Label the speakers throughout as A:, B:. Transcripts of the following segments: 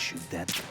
A: shoot that.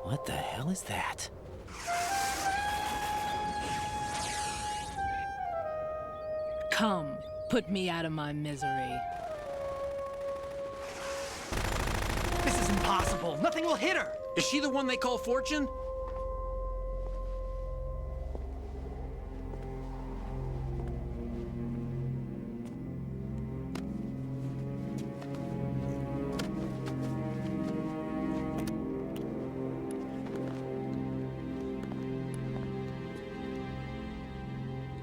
A: What the hell is that?
B: Come, put me out of my misery.
C: This is impossible. Nothing will hit her.
A: Is she the one they call Fortune?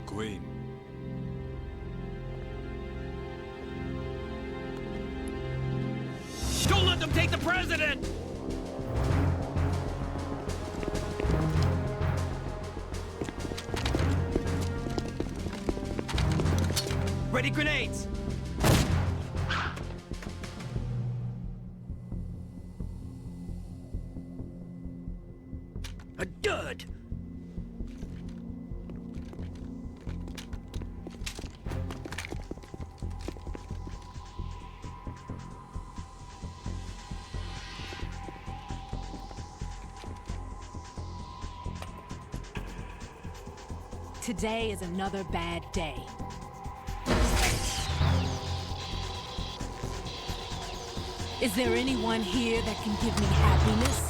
D: Queen.
A: Don't let them take the president!
C: Ready grenades!
A: A dud!
B: Today is another bad day. Is there anyone here that can give me happiness?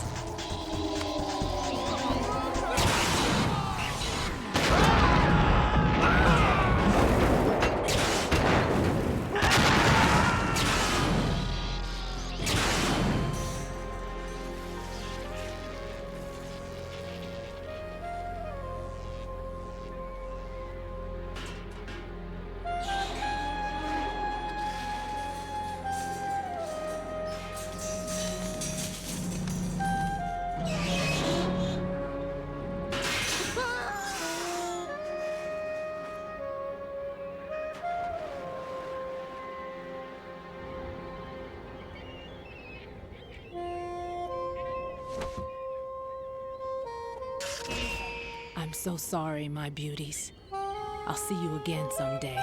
B: I'm so sorry, my beauties. I'll see you again someday.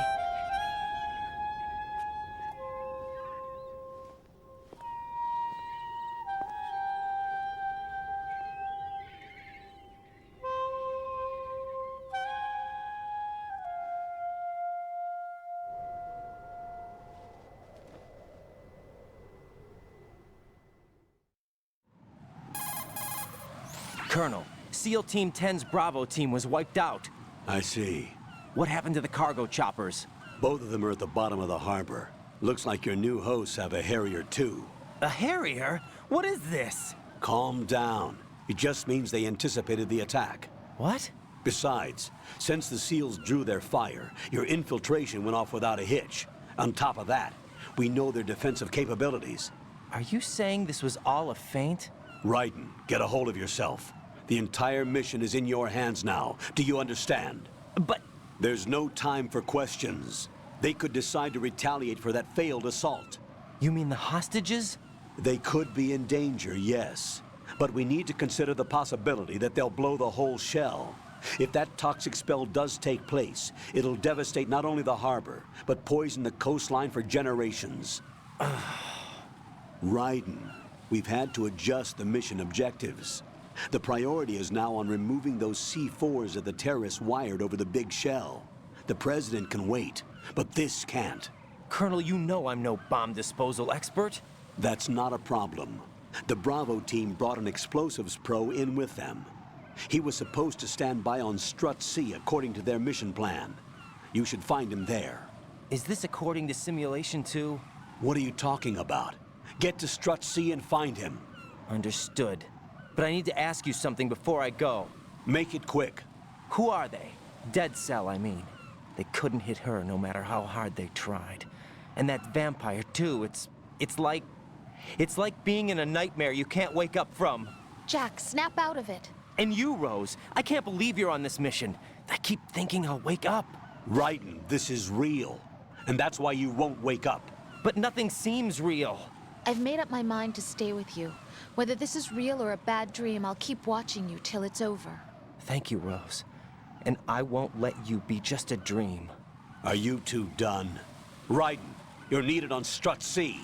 E: Colonel, SEAL Team 10's Bravo team was wiped out.
D: I see.
E: What happened to the cargo choppers?
D: Both of them are at the bottom of the harbor. Looks like your new hosts have a Harrier too.
E: A Harrier? What is this?
D: Calm down. It just means they anticipated the attack.
E: What?
D: Besides, since the SEALs drew their fire, your infiltration went off without a hitch. On top of that, we know their defensive capabilities.
E: Are you saying this was all a feint?
D: Raiden, get a hold of yourself. The entire mission is in your hands now. Do you understand?
E: But...
D: There's no time for questions. They could decide to retaliate for that failed assault.
E: You mean the hostages?
D: They could be in danger, yes. But we need to consider the possibility that they'll blow the whole shell. If that toxic spell does take place, it'll devastate not only the harbor, but poison the coastline for generations. Raiden, we've had to adjust the mission objectives. The priority is now on removing those C4s that the terrorists wired over the big shell. The president can wait, but this can't.
E: Colonel, you know I'm no bomb disposal expert.
D: That's not a problem. The Bravo team brought an explosives pro in with them. He was supposed to stand by on Strut C according to their mission plan. You should find him there.
E: Is this according to simulation too?
D: What are you talking about? Get to Strut C and find him.
E: Understood. But I need to ask you something before I go.
D: Make it quick.
E: Who are they? Dead Cell, I mean. They couldn't hit her no matter how hard they tried. And that vampire too, it's like being in a nightmare you can't wake up from.
F: Jack, snap out of it.
E: And you, Rose, I can't believe you're on this mission. I keep thinking I'll wake up.
D: Raiden, this is real. And that's why you won't wake up.
E: But nothing seems real.
F: I've made up my mind to stay with you. Whether this is real or a bad dream, I'll keep watching you till it's over.
E: Thank you, Rose. And I won't let you be just a dream.
D: Are you two done? Raiden, you're needed on Strut C.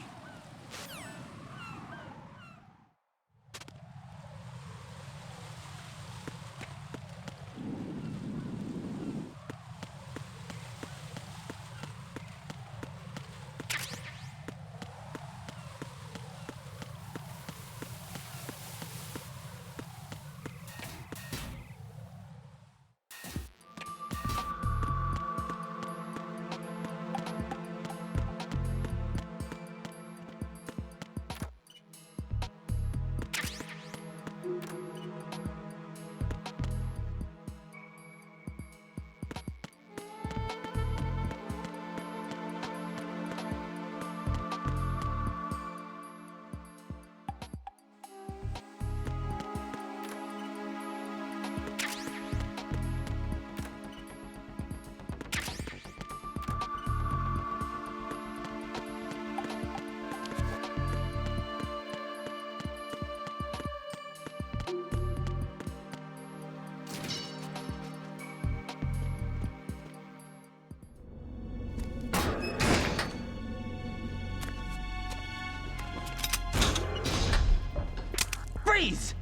E: Freeze!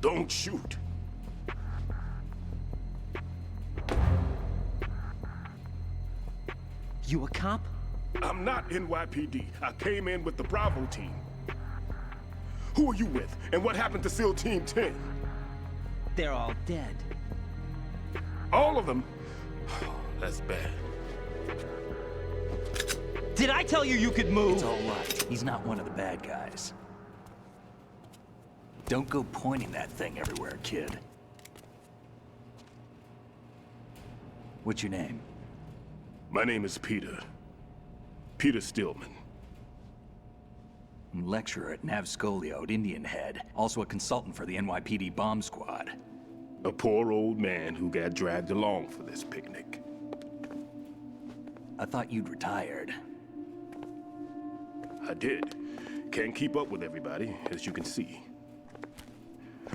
G: Don't shoot.
E: You a cop?
G: I'm not NYPD. I came in with the Bravo team. Who are you with? And what happened to SEAL Team 10?
E: They're all dead.
G: All of them? That's bad.
E: Did I tell you you could move?
H: It's all right. He's not one of the bad guys. Don't go pointing that thing everywhere, kid. What's your name?
G: My name is Peter. Peter Stillman.
H: I'm lecturer at Nav Scolio at Indian Head. Also a consultant for the NYPD bomb squad.
G: A poor old man who got dragged along for this picnic.
H: I thought you'd retired.
G: I did. Can't keep up with everybody, as you can see.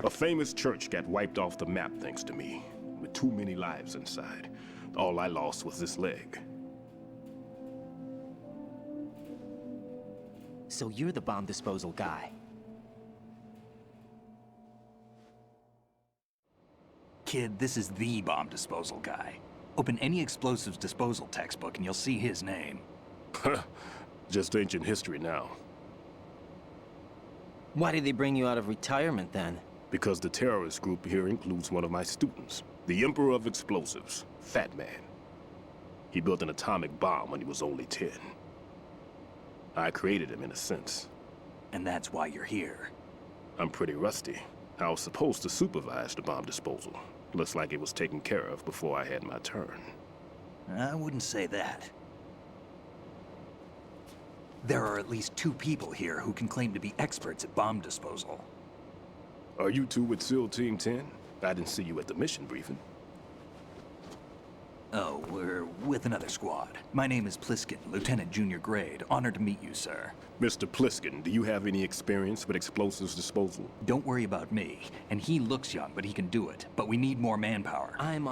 G: A famous church got wiped off the map thanks to me, with too many lives inside. All I lost was this leg.
E: So you're the bomb disposal guy.
H: Kid, this is the bomb disposal guy. Open any explosives disposal textbook and you'll see his name.
G: Just ancient history now.
E: Why did they bring you out of retirement then?
G: Because the terrorist group here includes one of my students, the Emperor of Explosives, Fat Man. He built an atomic bomb when he was only 10. I created him in a sense.
H: And that's why you're here.
G: I'm pretty rusty. I was supposed to supervise the bomb disposal. Looks like it was taken care of before I had my turn.
H: I wouldn't say that. There are at least 2 people here who can claim to be experts at bomb disposal.
G: Are you two with SEAL Team 10? I didn't see you at the mission briefing.
H: Oh, we're with another squad. My name is Pliskin, Lieutenant Junior Grade. Honored to meet you, sir.
G: Mr. Pliskin, do you have any experience with explosives disposal?
H: Don't worry about me. And he looks young, but he can do it. But we need more manpower.
E: I'm,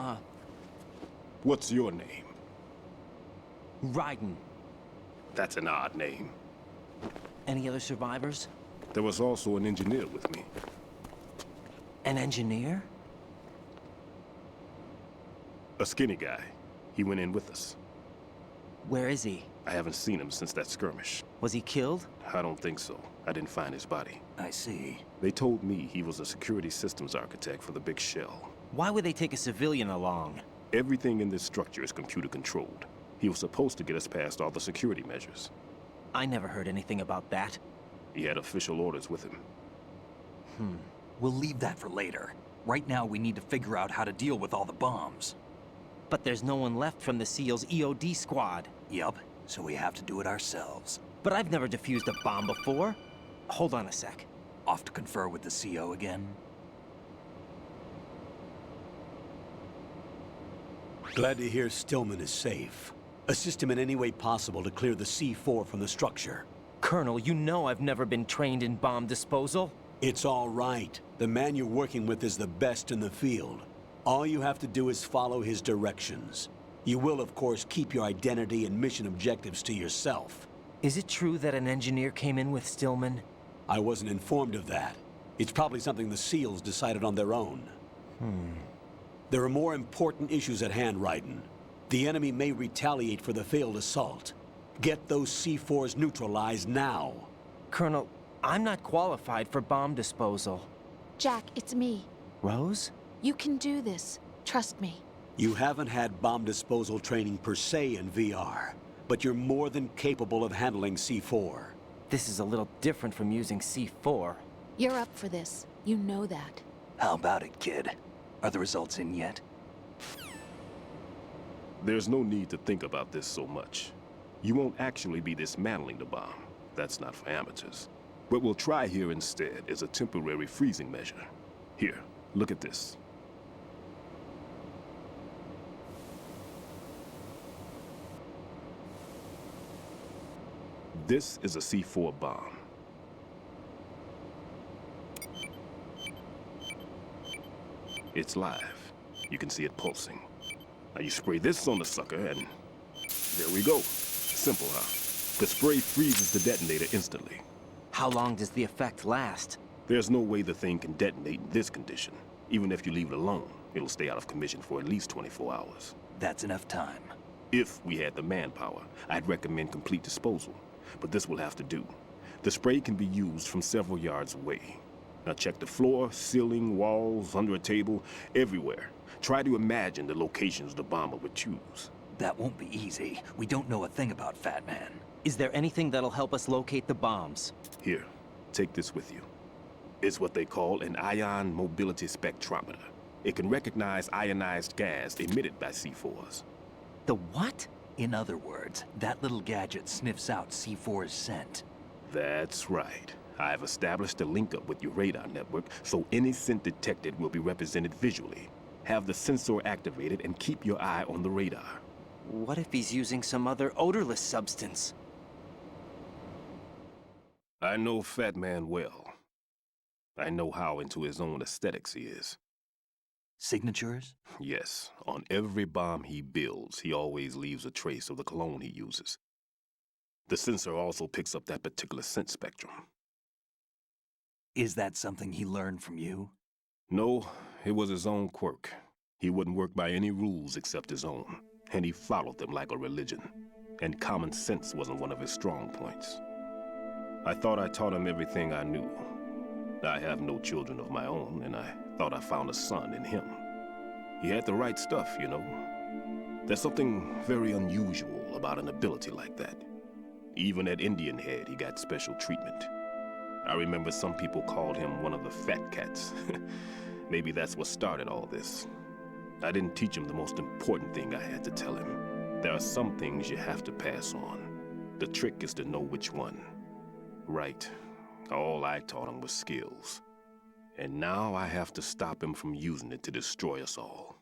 G: What's your name?
E: Raiden.
G: That's an odd name.
E: Any other survivors?
G: There was also an engineer with me.
E: An engineer?
G: A skinny guy. He went in with us.
E: Where is he?
G: I haven't seen him since that skirmish.
E: Was he killed?
G: I don't think so. I didn't find his body.
H: I see.
G: They told me he was a security systems architect for the big shell.
E: Why would they take a civilian along?
G: Everything in this structure is computer controlled. He was supposed to get us past all the security measures.
E: I never heard anything about that.
G: He had official orders with him.
H: We'll leave that for later. Right now, we need to figure out how to deal with all the bombs.
E: But there's no one left from the SEAL's EOD squad.
H: Yup, so we have to do it ourselves.
E: But I've never defused a bomb before. Hold on a sec.
H: Off to confer with the CO again?
D: Glad to hear Stillman is safe. Assist him in any way possible to clear the C4 from the structure.
E: Colonel, you know I've never been trained in bomb disposal.
D: It's all right. The man you're working with is the best in the field. All you have to do is follow his directions. You will, of course, keep your identity and mission objectives to yourself.
E: Is it true that an engineer came in with Stillman?
D: I wasn't informed of that. It's probably something the SEALs decided on their own. There are more important issues at hand, Raiden. The enemy may retaliate for the failed assault. Get those C4s neutralized now.
E: Colonel, I'm not qualified for bomb disposal.
F: Jack, it's me.
E: Rose?
F: You can do this. Trust me.
D: You haven't had bomb disposal training per se in VR, but you're more than capable of handling C4.
E: This is a little different from using C4.
F: You're up for this. You know that.
H: How about it, kid? Are the results in yet?
G: There's no need to think about this so much. You won't actually be dismantling the bomb. That's not for amateurs. What we'll try here instead is a temporary freezing measure. Here, look at this. This is a C4 bomb. It's live. You can see it pulsing. Now you spray this on the sucker and there we go. Simple, huh? The spray freezes the detonator instantly.
E: How long does the effect last?
G: There's no way the thing can detonate in this condition. Even if you leave it alone, it'll stay out of commission for at least 24 hours.
H: That's enough time.
G: If we had the manpower, I'd recommend complete disposal. But this will have to do. The spray can be used from several yards away. Now check the floor, ceiling, walls, under a table, everywhere. Try to imagine the locations the bomber would choose.
H: That won't be easy. We don't know a thing about Fat Man.
E: Is there anything that'll help us locate the bombs?
G: Here, take this with you. It's what they call an ion mobility spectrometer. It can recognize ionized gas emitted by C4s.
E: The what?
H: In other words, that little gadget sniffs out C4's scent.
G: That's right. I've established a link up with your radar network, so any scent detected will be represented visually. Have the sensor activated and keep your eye on the radar.
E: What if he's using some other odorless substance?
G: I know Fat Man well. I know how into his own aesthetics he is.
H: Signatures?
G: Yes, on every bomb he builds, he always leaves a trace of the cologne he uses. The sensor also picks up that particular scent spectrum.
H: Is that something he learned from you?
G: No, it was his own quirk. He wouldn't work by any rules except his own, and he followed them like a religion. And common sense wasn't one of his strong points. I thought I taught him everything I knew. I have no children of my own, and I thought I found a son in him. He had the right stuff, you know. There's something very unusual about an ability like that. Even at Indian Head, he got special treatment. I remember some people called him one of the fat cats. Maybe that's what started all this. I didn't teach him the most important thing I had to tell him. There are some things you have to pass on. The trick is to know which one. Right. All I taught him was skills. And now I have to stop him from using it to destroy us all.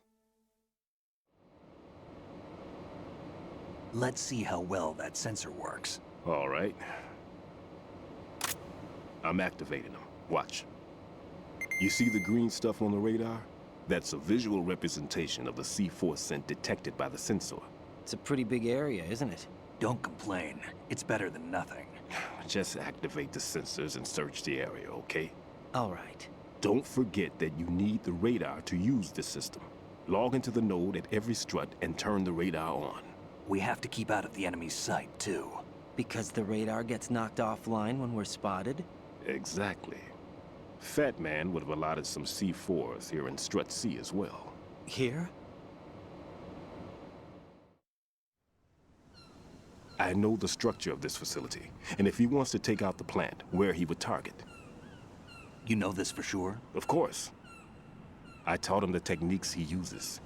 H: Let's see how well that sensor works.
G: All right. I'm activating them. Watch. You see the green stuff on the radar? That's a visual representation of the C4 scent detected by the sensor.
E: It's a pretty big area, isn't it?
H: Don't complain. It's better than nothing.
G: Just activate the sensors and search the area, okay?
E: All right.
G: Don't forget that you need the radar to use this system. Log into the node at every strut and turn the radar on.
H: We have to keep out of the enemy's sight, too.
E: Because the radar gets knocked offline when we're spotted?
G: Exactly. Fat Man would have allotted some C4s here in Strut C as well.
E: Here?
G: I know the structure of this facility, and if he wants to take out the plant, where he would target.
H: You know this for sure?
G: Of course. I taught him the techniques he uses.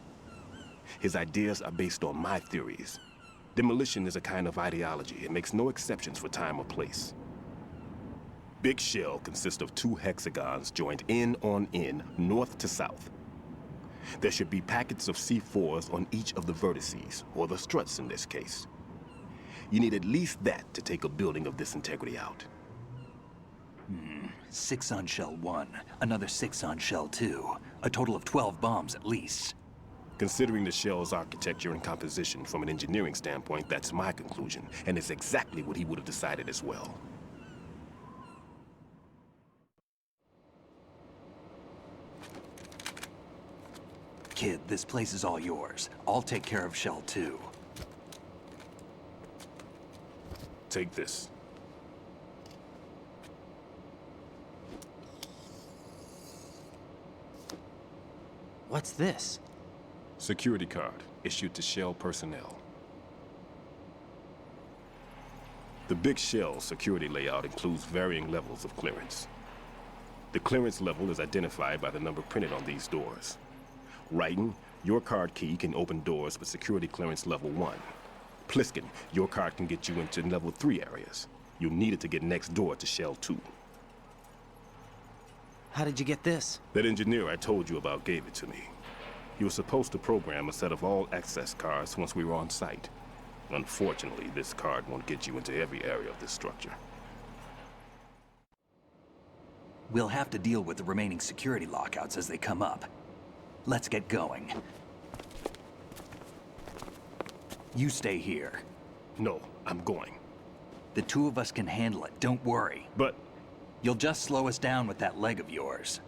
G: His ideas are based on my theories. Demolition is a kind of ideology. It makes no exceptions for time or place. Big Shell consists of 2 hexagons joined end on end, north to south. There should be packets of C4s on each of the vertices, or the struts in this case. You need at least that to take a building of this integrity out.
H: 6 on Shell 1, another 6 on Shell 2. A total of 12 bombs at least.
G: Considering the shell's architecture and composition from an engineering standpoint, that's my conclusion, and it's exactly what he would have decided as well.
H: Kid, this place is all yours. I'll take care of Shell 2.
G: Take this.
E: What's this?
G: Security card, issued to Shell personnel. The Big Shell security layout includes varying levels of clearance. The clearance level is identified by the number printed on these doors. Raiden, your card key can open doors with security clearance level 1. Pliskin, your card can get you into level 3 areas. You'll need it to get next door to Shell 2.
E: How did you get this?
G: That engineer I told you about gave it to me. He was supposed to program a set of all-access cards once we were on site. Unfortunately, this card won't get you into every area of this structure.
H: We'll have to deal with the remaining security lockouts as they come up. Let's get going. You stay here.
G: No, I'm going.
H: The 2 of us can handle it, don't worry.
G: But
H: You'll just slow us down with that leg of yours.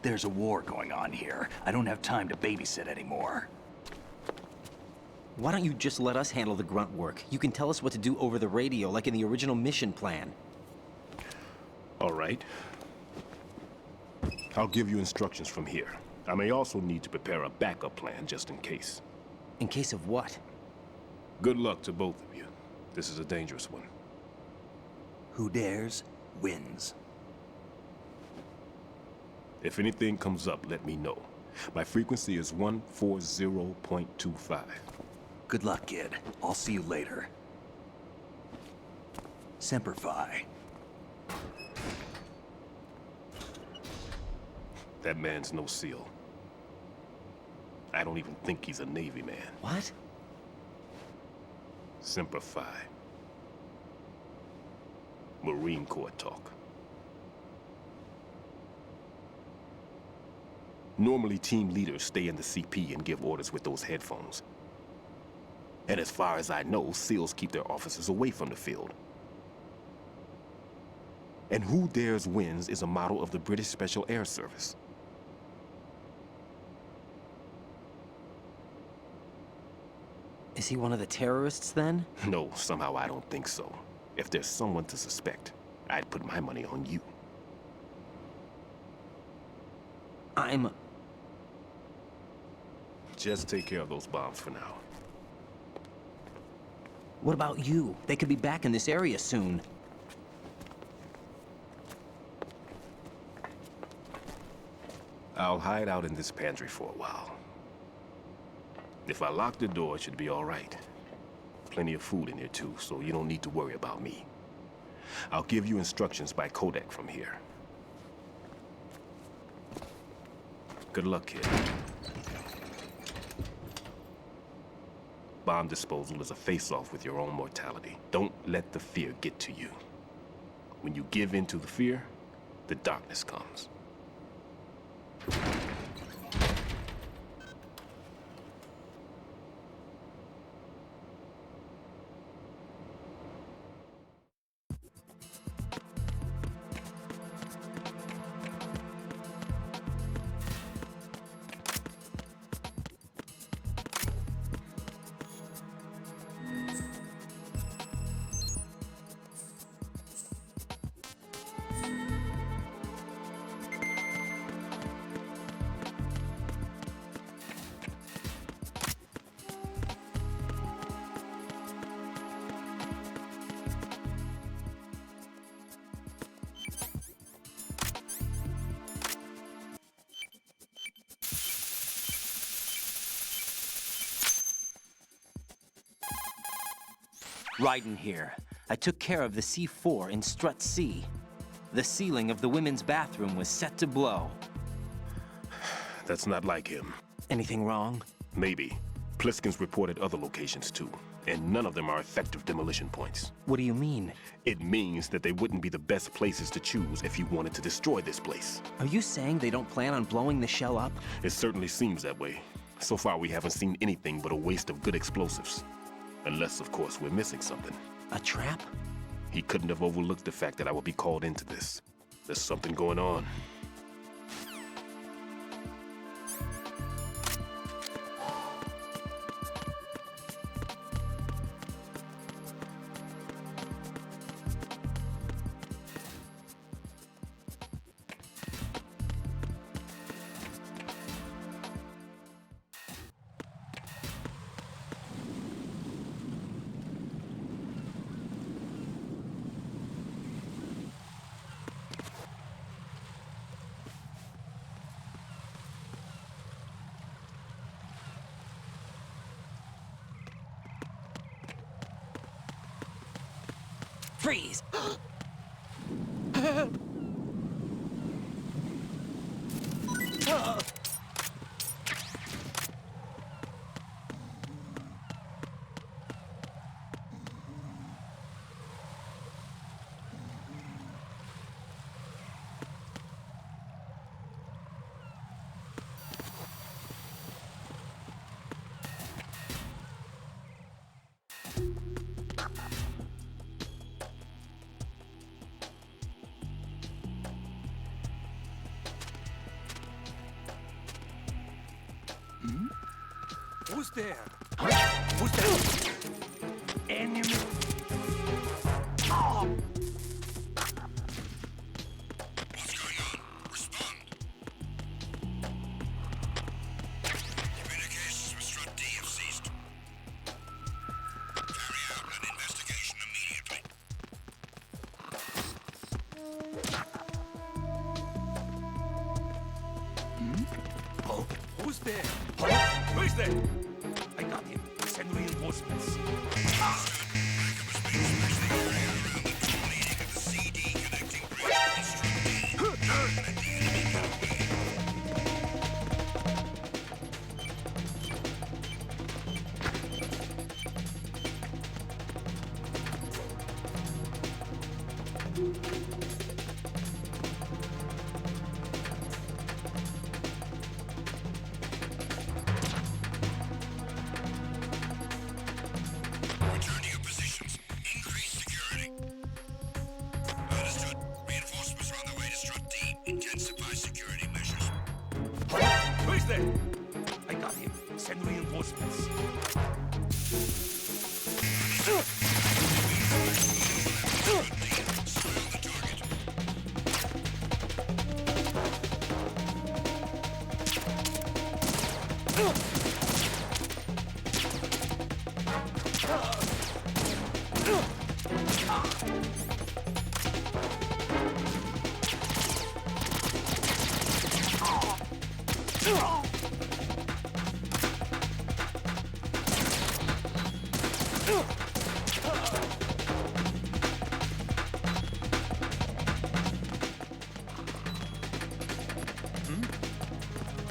H: There's a war going on here. I don't have time to babysit anymore.
E: Why don't you just let us handle the grunt work? You can tell us what to do over the radio, like in the original mission plan.
G: all right. I'll give you instructions from here. I may also need to prepare a backup plan just in case.
E: In case of what?
G: Good luck to both of you. This is a dangerous one.
H: Who dares, wins.
G: If anything comes up, let me know. My frequency is 140.25.
H: Good luck, kid. I'll see you later. Semper Fi.
G: That man's no SEAL. I don't even think he's a Navy man.
E: What?
G: Semper Fi. Marine Corps talk. Normally, team leaders stay in the CP and give orders with those headphones. And as far as I know, SEALs keep their officers away from the field. And Who Dares Wins is a model of the British Special Air Service.
E: Is he one of the terrorists, then?
G: No, somehow I don't think so. If there's someone to suspect, I'd put my money on you.
E: I'm...
G: Just take care of those bombs for now.
E: What about you? They could be back in this area soon.
G: I'll hide out in this pantry for a while. If I lock the door, it should be all right. Plenty of food in here too, so you don't need to worry about me. I'll give you instructions by codec from here. Good luck, kid. Bomb disposal is a face-off with your own mortality. Don't let the fear get to you. When you give in to the fear, the darkness comes.
E: Raiden here. I took care of the C4 in Strut C. The ceiling of the women's bathroom was set to blow.
G: That's not like him.
E: Anything wrong?
G: Maybe. Pliskin's reported other locations too, and none of them are effective demolition points.
E: What do you mean?
G: It means that they wouldn't be the best places to choose if you wanted to destroy this place.
E: Are you saying they don't plan on blowing the shell up?
G: It certainly seems that way. So far, we haven't seen anything but a waste of good explosives. Unless, of course, we're missing something.
E: A trap?
G: He couldn't have overlooked the fact that I would be called into this. There's something going on.
B: Freeze!
H: Who's there? Who's there? Enemy. Oh!
I: What's going on? Respond. Communications with Strut D have ceased. Carry out an investigation immediately.
H: Oh, who's there? Oh, who's there? I got him. Send reinforcements.
I: Backup is being specially carried out around the two leading of the CD connecting bridge with Strut D. Let the enemy get away. Return to your positions. Increase security. Understood. Reinforcements are on their way to Strut D. Intensify security measures.
H: Who's there? I got him. Send reinforcements.
I: Surround the target.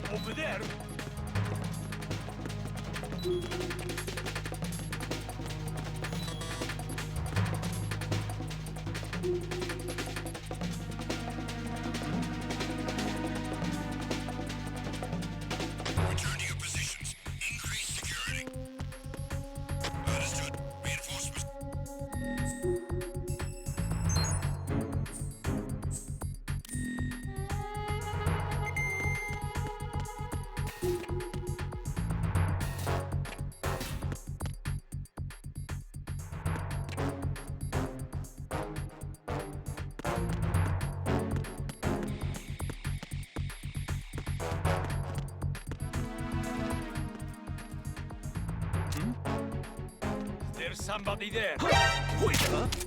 H: Over there.
I: Return to your positions. Increase security. Understood. Reinforcements.
H: There's somebody there. Who is it?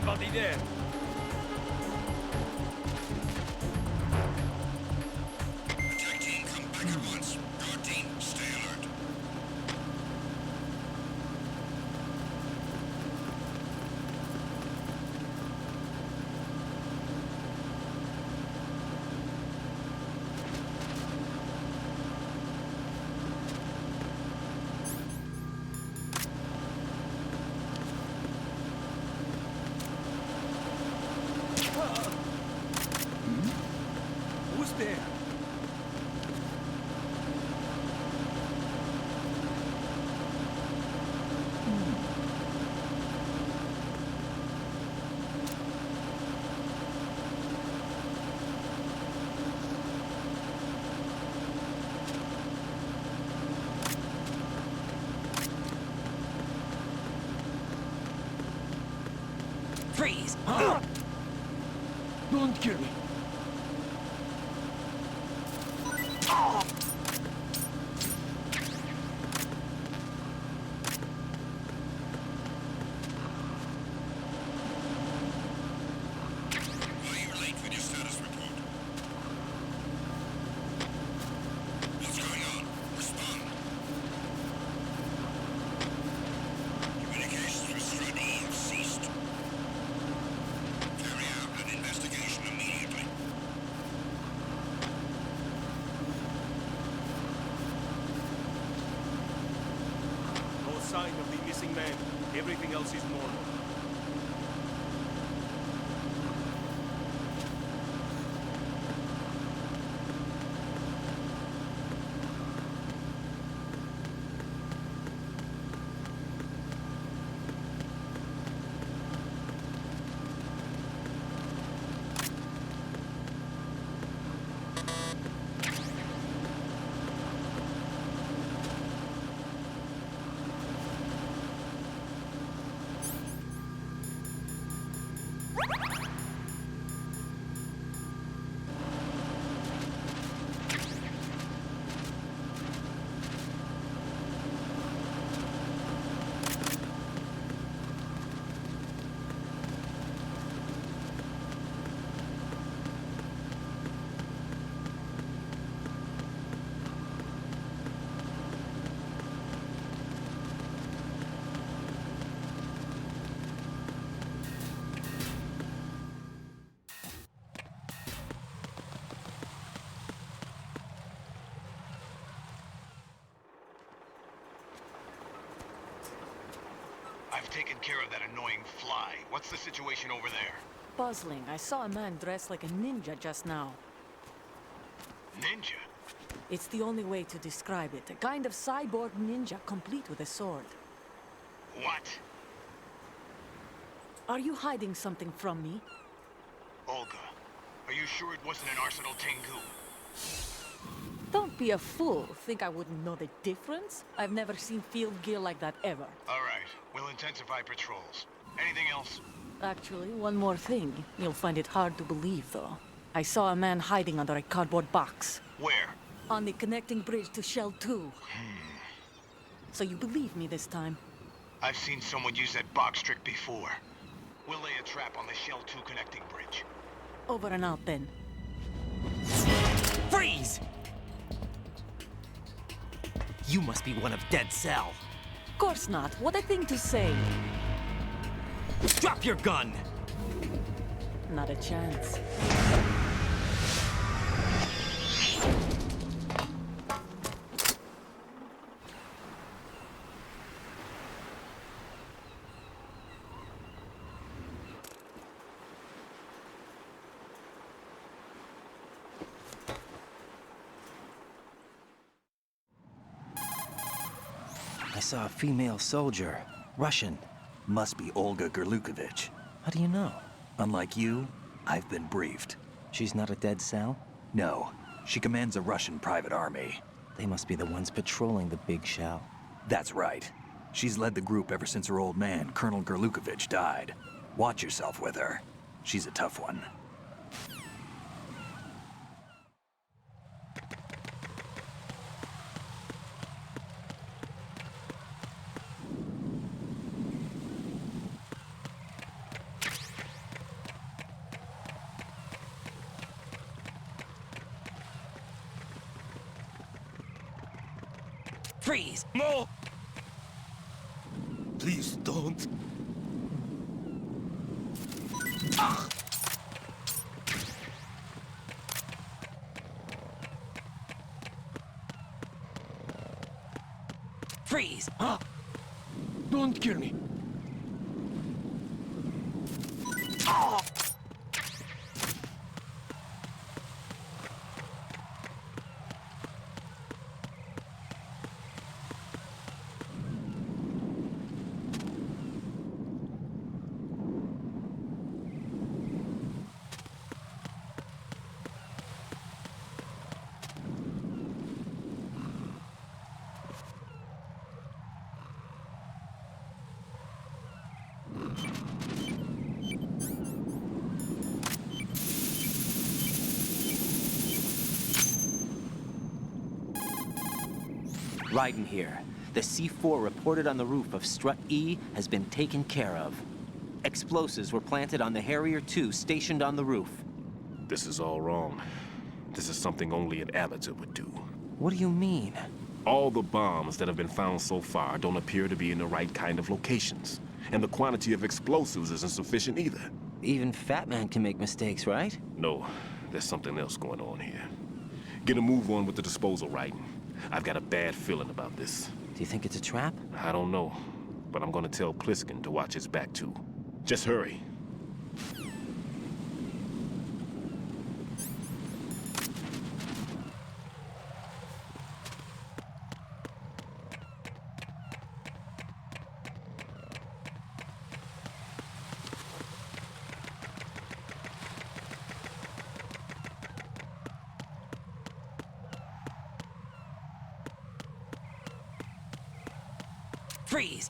A: Somebody there.
I: Attack team, come back at once. Guard team, stay alert.
A: Who's there?
E: Freeze!
A: Don't kill me.
I: Why are you late with your status report? What's going on? Respond. Communications with Stradine have ceased. Carry out an investigation immediately.
G: No sign of the missing man. Everything else is normal.
I: I've taken care of that annoying fly. What's the situation over there?
B: Puzzling. I saw a man dressed like a ninja just now.
I: Ninja?
B: It's the only way to describe it. A kind of cyborg ninja, complete with a sword.
I: What?
B: Are you hiding something from me?
I: Olga, are you sure it wasn't an Arsenal Tengu?
B: Don't be a fool. Think I wouldn't know the difference? I've never seen field gear like that ever.
I: All right, we'll intensify patrols. Anything else?
B: Actually, one more thing. You'll find it hard to believe, though. I saw a man hiding under a cardboard box.
I: Where?
B: On the connecting bridge to Shell 2. So you believe me this time?
I: I've seen someone use that box trick before. We'll lay a trap on the Shell 2 connecting bridge.
B: Over and out, then.
E: Freeze! You must be one of Dead Cell.
B: Course not. What a thing to say.
E: Drop your gun!
B: Not a chance.
H: I saw a female soldier. Russian.
C: Must be Olga Gerlukovich.
H: How do you know?
C: Unlike you, I've been briefed.
H: She's not a Dead Cell?
C: No, she commands a Russian private army.
H: They must be the ones patrolling the big shell.
C: That's right. She's led the group ever since her old man, Colonel Gerlukovich, died. Watch yourself with her. She's a tough one.
E: Freeze!
G: No! Please don't.
E: Freeze!
G: Don't kill me.
E: Raiden here. The C4 reported on the roof of Strut E has been taken care of. Explosives were planted on the Harrier 2 stationed on the roof.
G: This is all wrong. This is something only an amateur would do.
E: What do you mean?
G: All the bombs that have been found so far don't appear to be in the right kind of locations. And the quantity of explosives isn't sufficient either.
E: Even Fat Man can make mistakes, right?
G: No, there's something else going on here. Get a move on with the disposal, Raiden. I've got a bad feeling about this.
E: Do you think it's a trap?
G: I don't know, but I'm gonna tell Pliskin to watch his back too. Just hurry.
E: Freeze!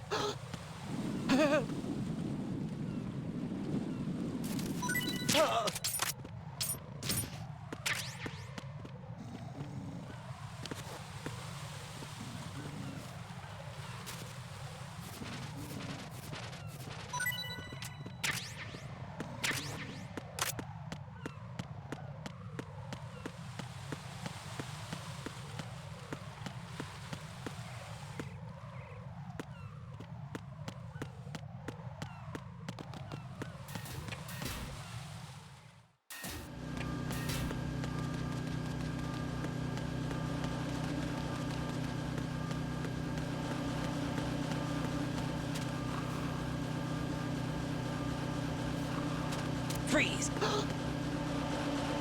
E: Freeze!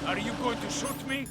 A: Are you going to shoot me?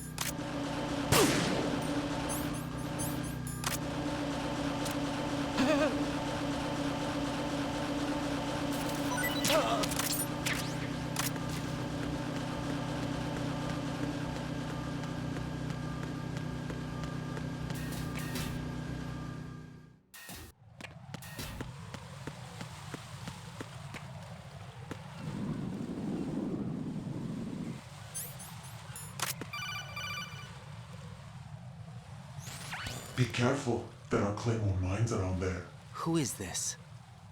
I: Be careful. There are Claymore mines around there.
E: Who is this?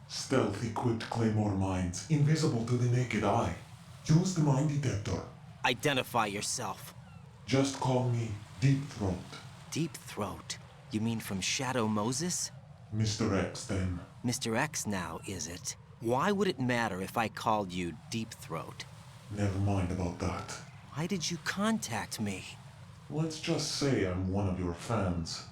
I: Stealth-equipped Claymore mines, invisible to the naked eye. Use the mine detector.
E: Identify yourself.
I: Just call me Deep Throat.
E: Deep Throat? You mean from Shadow Moses?
I: Mr. X, then.
E: Mr. X now, is it? Why would it matter if I called you Deep Throat?
I: Never mind about that.
E: Why did you contact me?
I: Let's just say I'm one of your fans.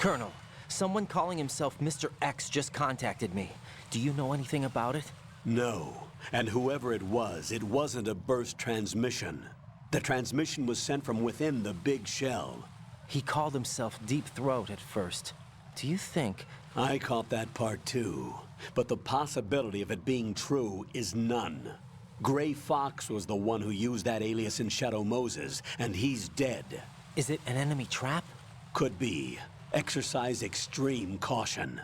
E: Colonel, someone calling himself Mr. X just contacted me. Do you know anything about it?
D: No. And whoever it wasn't a burst transmission. The transmission was sent from within the big shell.
E: He called himself Deep Throat at first. Do you think...
D: I caught that part too. But the possibility of it being true is none. Gray Fox was the one who used that alias in Shadow Moses, and he's dead.
E: Is it an enemy trap?
D: Could be. Exercise extreme caution.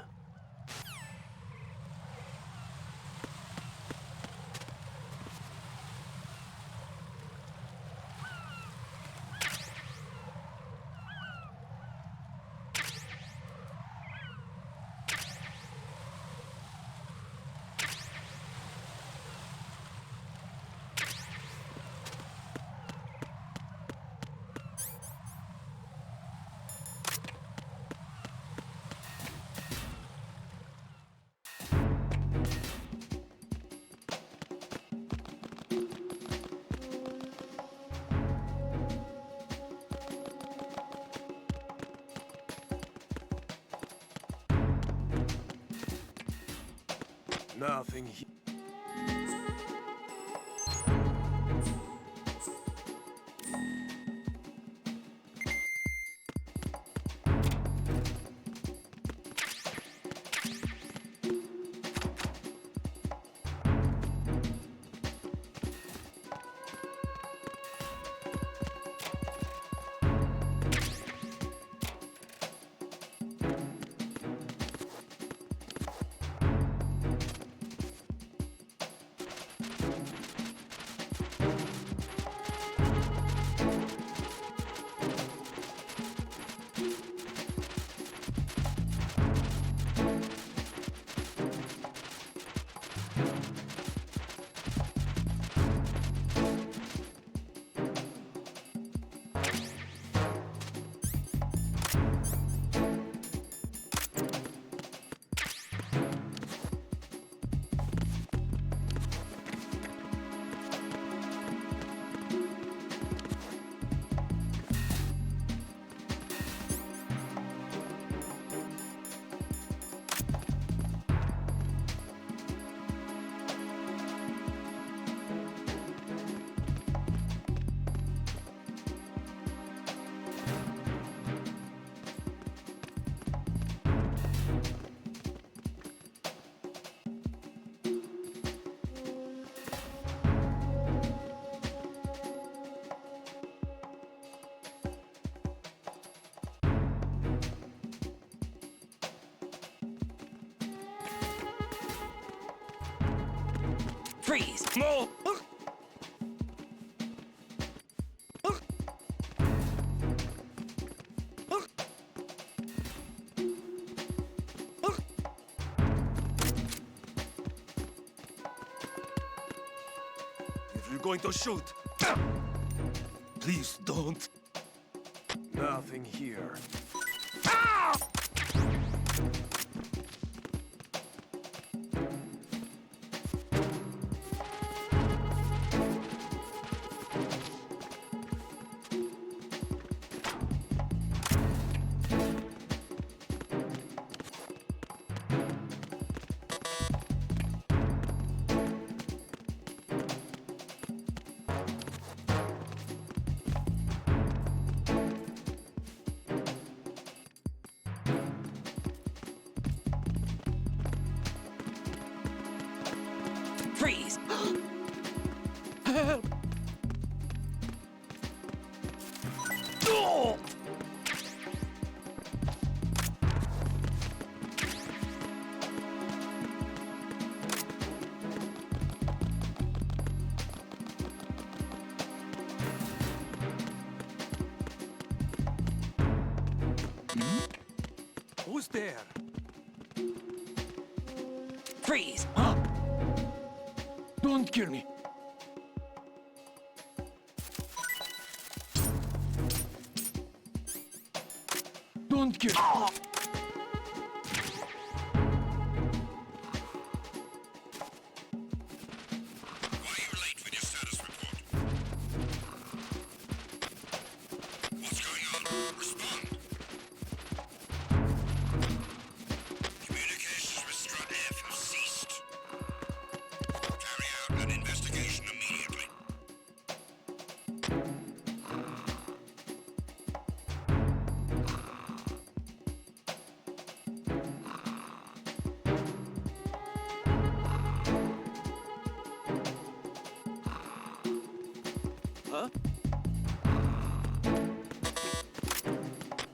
G: Nothing here.
H: Freeze!
G: No! If you're going to shoot, please don't. Nothing here.
H: Freeze!
G: Help! Oh! Who's there?
H: Freeze!
G: Huh? Don't kill me. Don't kill me.
I: Why are you late with your status report? What's going on? Respond. Communications with Strut F have ceased. Carry out an investigation immediately.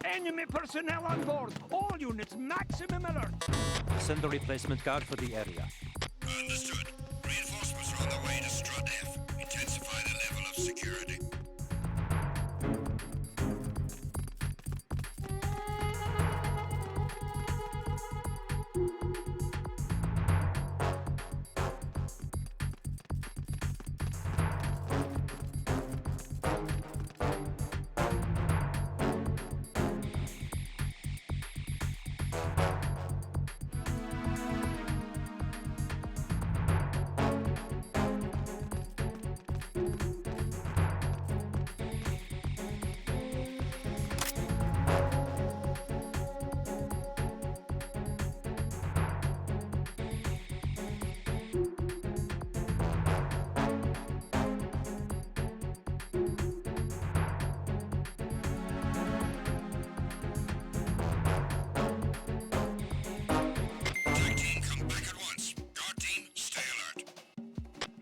A: Enemy personnel on board! All units, maximum alert!
J: Send a replacement guard for the area.
I: Understood. Reinforcements are on their way to Strut F. Intensify the level of security.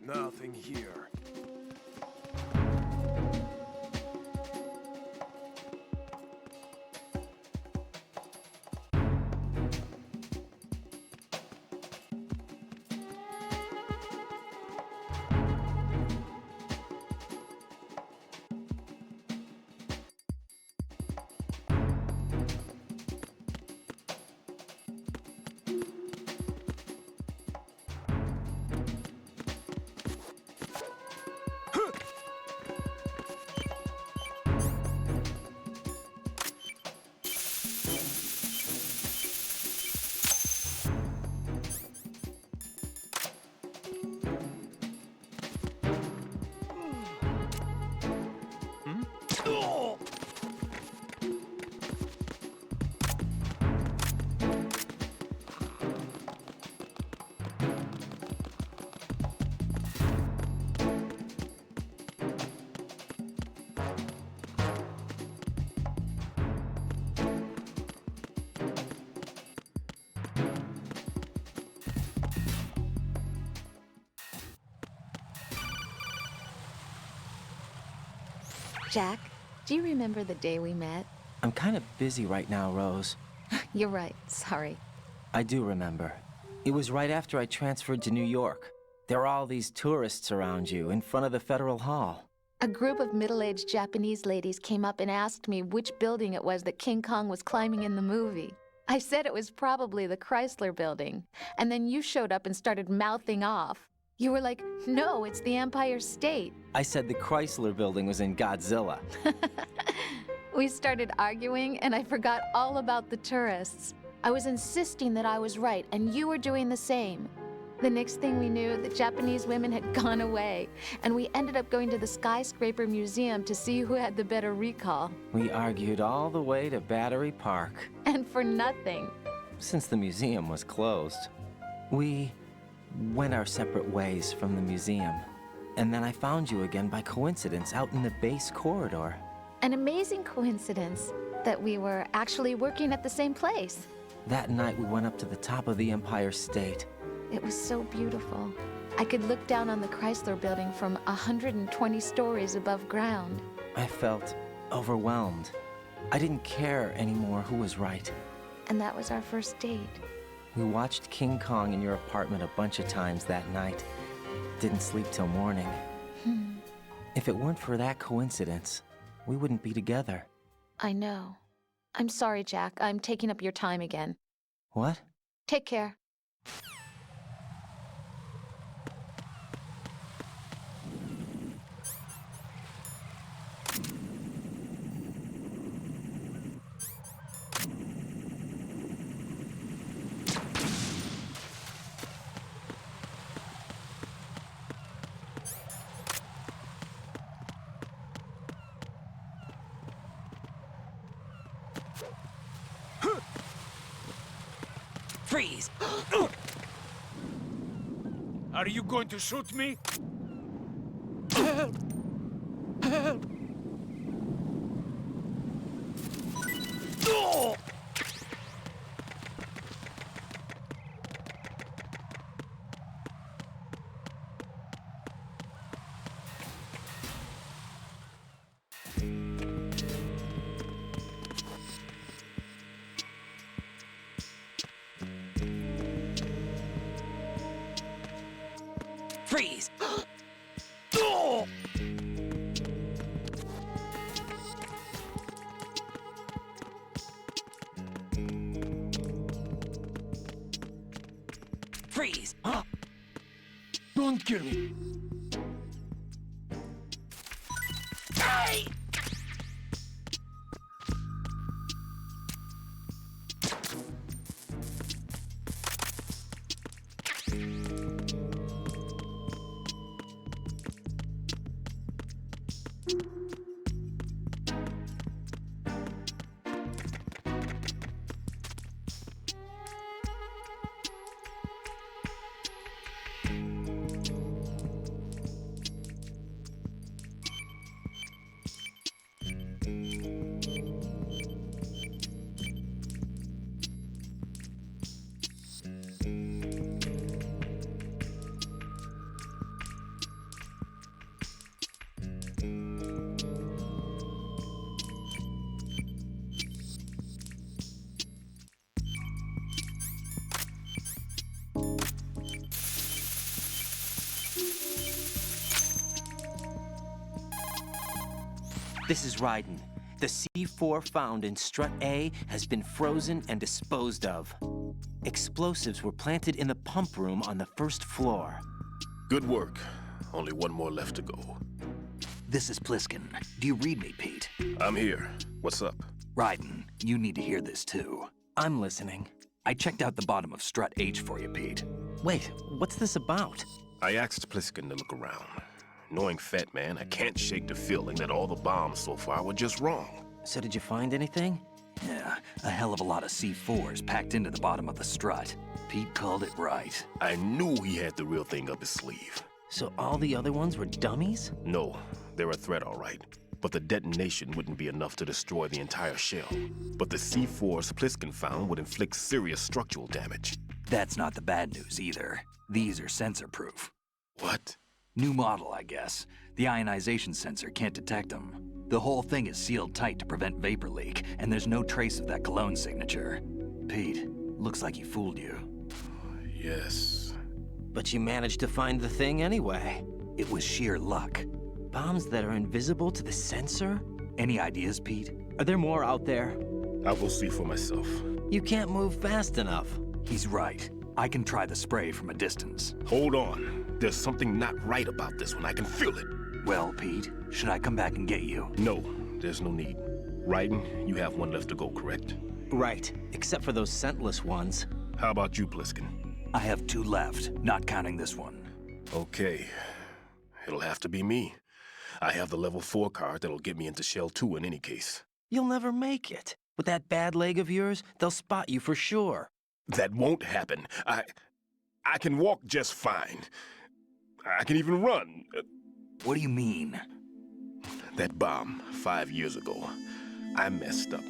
I: Nothing here.
F: Jack, do you remember the day we met?
E: I'm kind of busy right now, Rose.
F: You're right, sorry.
E: I do remember. It was right after I transferred to New York. There were all these tourists around you in front of the Federal Hall.
F: A group of middle-aged Japanese ladies came up and asked me which building it was that King Kong was climbing in the movie. I said it was probably the Chrysler Building, and then you showed up and started mouthing off. You were like, no, it's the Empire State.
E: I said the Chrysler Building was in Godzilla.
F: We started arguing, and I forgot all about the tourists. I was insisting that I was right, and you were doing the same. The next thing we knew, the Japanese women had gone away, and we ended up going to the Skyscraper Museum to see who had the better recall.
E: We argued all the way to Battery Park.
F: And for nothing.
E: Since the museum was closed, we went our separate ways from the museum. And then I found you again by coincidence out in the base corridor.
F: An amazing coincidence that we were actually working at the same place.
E: That night we went up to the top of the Empire State.
F: It was so beautiful. I could look down on the Chrysler Building from 120 stories above ground.
E: I felt overwhelmed. I didn't care anymore who was right.
F: And that was our first date.
E: We watched King Kong in your apartment a bunch of times that night. Didn't sleep till morning. If it weren't for that coincidence, we wouldn't be together.
F: I know. I'm sorry, Jack. I'm taking up your time again.
E: What?
F: Take care.
E: Freeze!
A: Are you going to shoot me?
E: Freeze! Freeze!
A: Don't kill me.
E: Hey! This is Raiden. The C4 found in Strut A has been frozen and disposed of. Explosives were planted in the pump room on the first floor.
G: Good work. Only one more left to go.
C: This is Pliskin. Do you read me, Pete?
G: I'm here. What's up?
C: Raiden, you need to hear this too.
E: I'm listening.
C: I checked out the bottom of Strut H for you, Pete.
E: Wait, what's this about?
G: I asked Pliskin to look around. Knowing Fat Man, I can't shake the feeling that all the bombs so far were just wrong.
E: So did you find anything?
C: Yeah, a hell of a lot of C4s packed into the bottom of the strut. Pete called it right.
G: I knew he had the real thing up his sleeve.
E: So all the other ones were dummies?
G: No, they're a threat, all right. But the detonation wouldn't be enough to destroy the entire shell. But the C4s Pliskin found would inflict serious structural damage.
C: That's not the bad news either. These are sensor-proof.
G: What?
C: New model, I guess. The ionization sensor can't detect them. The whole thing is sealed tight to prevent vapor leak, and there's no trace of that cologne signature. Pete, looks like he fooled you.
G: Yes.
E: But you managed to find the thing anyway.
C: It was sheer luck.
E: Bombs that are invisible to the sensor?
C: Any ideas, Pete?
E: Are there more out there?
G: I'll go see for myself.
E: You can't move fast enough.
C: He's right. I can try the spray from a distance.
G: Hold on. There's something not right about this one. I can feel it.
C: Well, Pete, should I come back and get you?
G: No, there's no need. Raiden, you have one left to go, correct?
E: Right, except for those scentless ones.
G: How about you, Pliskin?
C: I have 2 left, not counting this one.
G: Okay. It'll have to be me. I have the level 4 card that'll get me into Shell 2 in any case.
E: You'll never make it. With that bad leg of yours, they'll spot you for sure.
G: That won't happen. I can walk just fine. I can even run.
C: What do you mean?
G: That bomb 5 years ago, I messed up.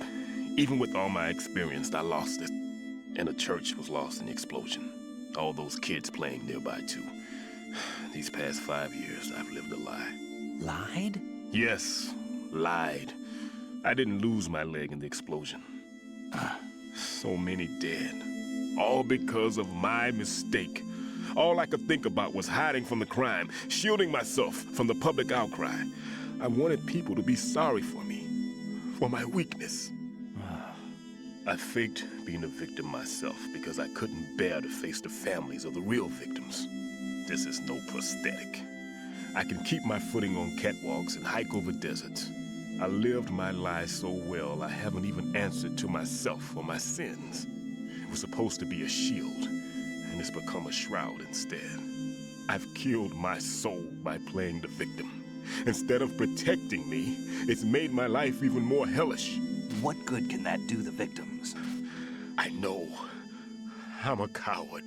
G: Even with all my experience, I lost it. And the church was lost in the explosion. All those kids playing nearby, too. These past 5 years, I've lived a lie.
E: Lied?
G: Yes, lied. I didn't lose my leg in the explosion. So many dead. All because of my mistake. All I could think about was hiding from the crime, shielding myself from the public outcry. I wanted people to be sorry for me, for my weakness. I faked being a victim myself because I couldn't bear to face the families of the real victims. This is no prosthetic. I can keep my footing on catwalks and hike over deserts. I lived my life so well I haven't even answered to myself for my sins. It was supposed to be a shield, and it's become a shroud instead. I've killed my soul by playing the victim. Instead of protecting me, it's made my life even more hellish.
C: What good can that do the victims?
G: I know. I'm a coward.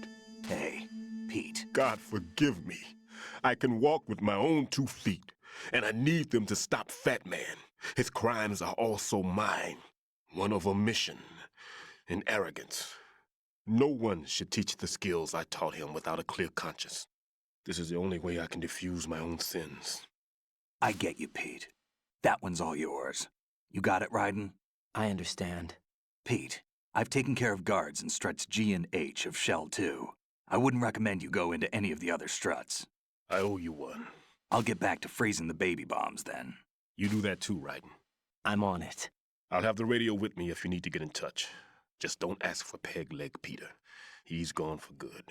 C: Hey, Pete.
G: God forgive me. I can walk with my own 2 feet, and I need them to stop Fat Man. His crimes are also mine. One of omission and arrogance. No one should teach the skills I taught him without a clear conscience. This is the only way I can diffuse my own sins.
C: I get you, Pete. That one's all yours. You got it, Raiden?
E: I understand.
C: Pete, I've taken care of guards in struts G and H of Shell 2. I wouldn't recommend you go into any of the other struts.
G: I owe you one.
C: I'll get back to freezing the baby bombs then.
G: You do that too, Raiden.
E: I'm on it.
G: I'll have the radio with me if you need to get in touch. Just don't ask for Peg Leg Peter. He's gone for good.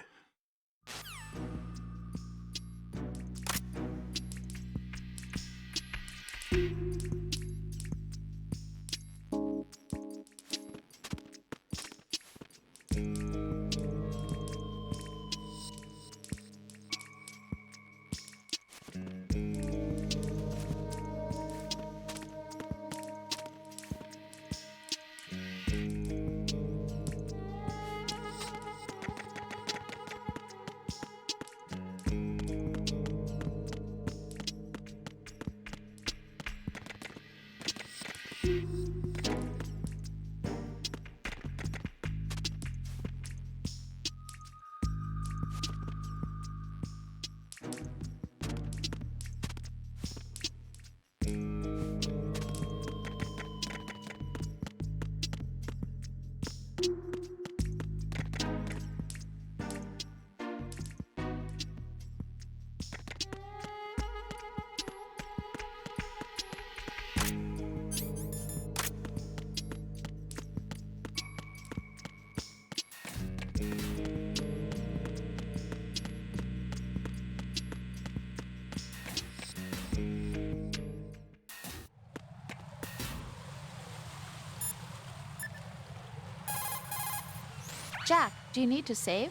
F: Do you need to save?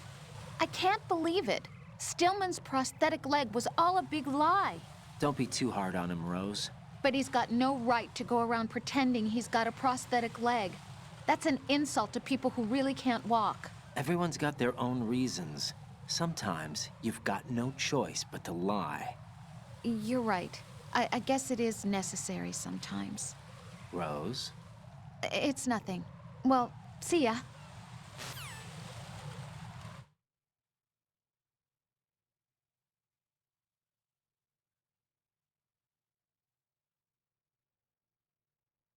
F: I can't believe it. Stillman's prosthetic leg was all a big lie.
E: Don't be too hard on him, Rose.
F: But he's got no right to go around pretending he's got a prosthetic leg. That's an insult to people who really can't walk.
E: Everyone's got their own reasons. Sometimes you've got no choice but to lie.
F: You're right. I guess it is necessary sometimes.
E: Rose?
F: It's nothing. Well, see ya.